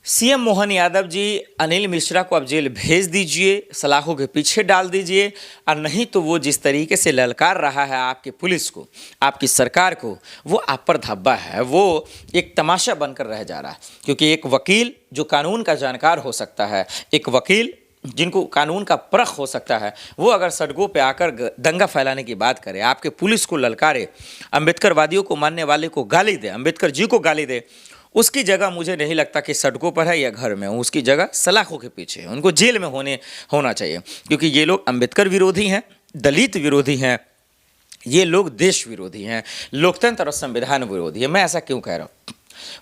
CM Mohan Yadav ji Anil Mishra को अब jail भेज दीजिए, सलाखों के पीछे डाल दीजिए, और नहीं तो वो जिस तरीके से ललकार रहा है आपकी पुलिस को, आपकी सरकार को, वो आप पर धब्बा है। वो एक तमाशा बनकर रह जा रहा है, क्योंकि एक वकील जो कानून का जानकार हो सकता है, एक वकील जिनको कानून का परख हो सकता है, वो अगर सड़कों पे आकर दंगा फैलाने की बात करे, आपके पुलिस को ललकारे, अंबेडकरवादियों को मानने वाले को गाली दे, अंबेडकर जी को गाली दे, उसकी जगह मुझे नहीं लगता कि सड़कों पर है या घर में, उसकी जगह सलाखों के पीछे है। उनको जेल में होना चाहिए, क्योंकि ये लोग अंबेडकर विरोधी हैं, दलित विरोधी हैं, ये लोग देश विरोधी हैं, लोकतंत्र और संविधान विरोधी है। मैं ऐसा क्यों कह रहा हूँ?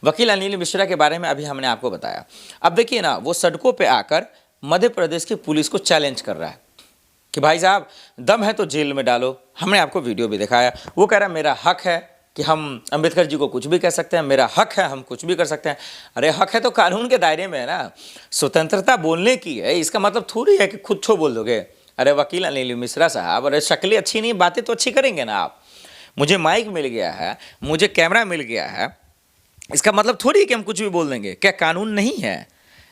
वकील अनिल मिश्रा के बारे में अभी हमने आपको बताया। अब देखिए ना, वो सड़कों पर आकर मध्य प्रदेश की पुलिस को चैलेंज कर रहा है कि भाई साहब, दम है तो जेल में डालो। हमने आपको वीडियो भी दिखाया। वो कह रहा है मेरा हक है कि हम अंबेडकर जी को कुछ भी कह सकते हैं, मेरा हक है, हम कुछ भी कर सकते हैं। अरे हक है तो कानून के दायरे में है ना, स्वतंत्रता बोलने की है। इसका मतलब थोड़ी है कि खुद छो बोल दोगे। अरे वकील अनिल मिश्रा साहब, अरे शक्लें अच्छी नहीं, बातें तो अच्छी करेंगे ना आप। मुझे माइक मिल गया है, मुझे कैमरा मिल गया है, इसका मतलब थोड़ी है कि हम कुछ भी बोल देंगे। क्या कानून नहीं है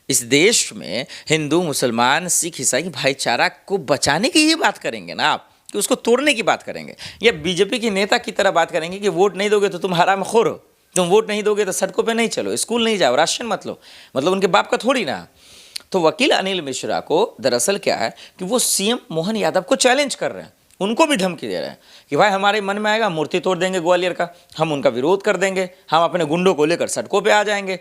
इस देश में? हिंदू, मुसलमान, सिख, ईसाई भाईचारा को बचाने की ही बात करेंगे ना आप, कि उसको तोड़ने की बात करेंगे? या बीजेपी के नेता की तरह बात करेंगे कि वोट नहीं दोगे तो तुम हरामखोर हो, तुम वोट नहीं दोगे तो सड़कों पे नहीं चलो, स्कूल नहीं जाओ, राशन मत लो। मतलब उनके बाप का थोड़ी ना। तो वकील अनिल मिश्रा को दरअसल क्या है कि वो सीएम मोहन यादव को चैलेंज कर रहे हैं, उनको भी धमकी दे रहे हैं कि भाई हमारे मन में आएगा मूर्ति तोड़ देंगे ग्वालियर का, हम उनका विरोध कर देंगे, हम अपने गुंडों को लेकर सड़कों पर आ जाएंगे,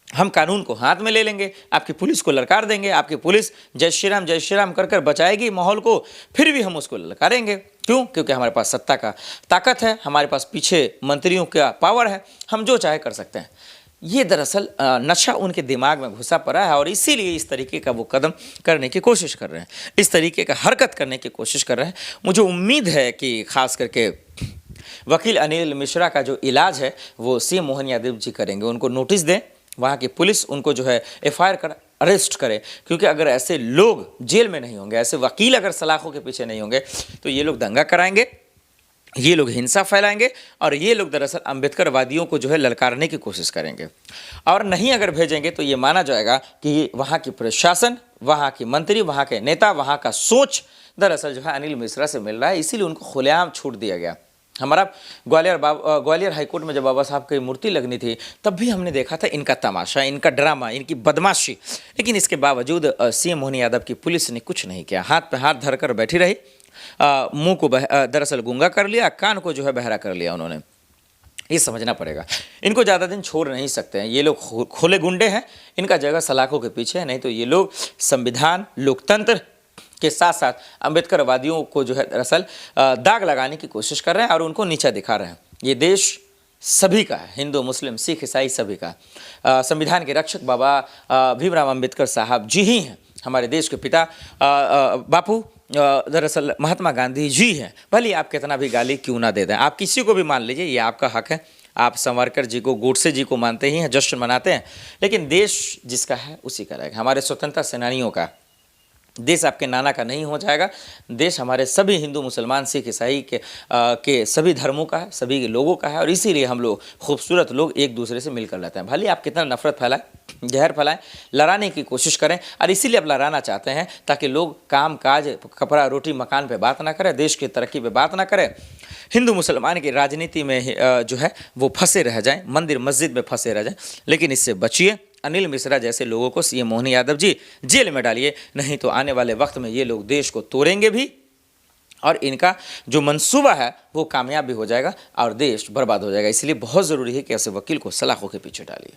हम कानून को हाथ में ले लेंगे, आपकी पुलिस को ललकार देंगे, आपकी पुलिस जय श्री राम कर कर बचाएगी माहौल को, फिर भी हम उसको ललकारेंगे। क्यों? क्योंकि हमारे पास सत्ता का ताकत है, हमारे पास पीछे मंत्रियों का पावर है, हम जो चाहे कर सकते हैं। ये दरअसल नशा उनके दिमाग में घुसा पड़ा है, और इसीलिए इस तरीके का वो कदम करने की कोशिश कर रहे हैं, इस तरीके का हरकत करने की कोशिश कर रहे हैं। मुझे उम्मीद है कि खास करके वकील अनिल मिश्रा का जो इलाज है वो सीएम मोहन यादव जी करेंगे। उनको नोटिस दें, वहाँ की पुलिस उनको जो है एफआईआर कर अरेस्ट करे, क्योंकि अगर ऐसे लोग जेल में नहीं होंगे, ऐसे वकील अगर सलाखों के पीछे नहीं होंगे, तो ये लोग दंगा कराएंगे, ये लोग हिंसा फैलाएंगे, और ये लोग दरअसल अंबेडकरवादियों को जो है ललकारने की कोशिश करेंगे। और नहीं अगर भेजेंगे तो ये माना जाएगा कि वहाँ की प्रशासन, वहाँ की मंत्री, वहाँ के नेता, वहाँ का सोच दरअसल जो है अनिल मिश्रा से मिल रहा है, इसीलिए उनको खुलेआम छूट दिया गया। हमारा ग्वालियर हाईकोर्ट में जब बाबा साहब की मूर्ति लगनी थी, तब भी हमने देखा था इनका तमाशा, इनका ड्रामा, इनकी बदमाशी। लेकिन इसके बावजूद सीएम मोहन यादव की पुलिस ने कुछ नहीं किया, हाथ पे हाथ धरकर बैठी रही, मुंह को दरअसल गूंगा कर लिया, कान को जो है बहरा कर लिया उन्होंने। ये समझना पड़ेगा, इनको ज़्यादा दिन छोड़ नहीं सकते हैं। ये लोग खुले गुंडे हैं, इनका जगह सलाखों के पीछे है, नहीं तो ये लोग संविधान, लोकतंत्र के साथ साथ अंबेडकरवादियों को जो है दरअसल दाग लगाने की कोशिश कर रहे हैं और उनको नीचा दिखा रहे हैं। ये देश सभी का है, हिंदू, मुस्लिम, सिख, ईसाई सभी का। संविधान के रक्षक बाबा भीमराव अंबेडकर साहब जी ही हैं, हमारे देश के पिता बापू दरअसल महात्मा गांधी जी हैं। भले आप कितना भी गाली क्यों ना दे दें, आप किसी को भी मान लीजिए, ये आपका हक है। आप सावरकर जी को, गोडसे जी को मानते ही हैं, जश्न मनाते हैं, लेकिन देश जिसका है उसी का रहेगा। हमारे स्वतंत्रता सेनानियों का देश आपके नाना का नहीं हो जाएगा। देश हमारे सभी हिंदू, मुसलमान, सिख, ईसाई के सभी धर्मों का है, सभी लोगों का है, और इसीलिए हम लोग खूबसूरत लोग एक दूसरे से मिलकर रहते हैं। भले आप कितना नफरत फैलाएं, जहर फैलाएं, लड़ाने की कोशिश करें, और इसीलिए आप लड़ाना चाहते हैं ताकि लोग काम काज, कपड़ा रोटी मकान पे बात ना करें, देश की तरक्की पे बात ना करें, हिंदू मुसलमान की राजनीति में जो है वो फंसे रह जाएं, मंदिर मस्जिद में फंसे रह जाएं। लेकिन इससे बचिए। अनिल मिश्रा जैसे लोगों को सीएम मोहन यादव जी जेल में डालिए, नहीं तो आने वाले वक्त में ये लोग देश को तोड़ेंगे भी, और इनका जो मंसूबा है वो कामयाब भी हो जाएगा और देश बर्बाद हो जाएगा। इसलिए बहुत ज़रूरी है कि ऐसे वकील को सलाखों के पीछे डालिए।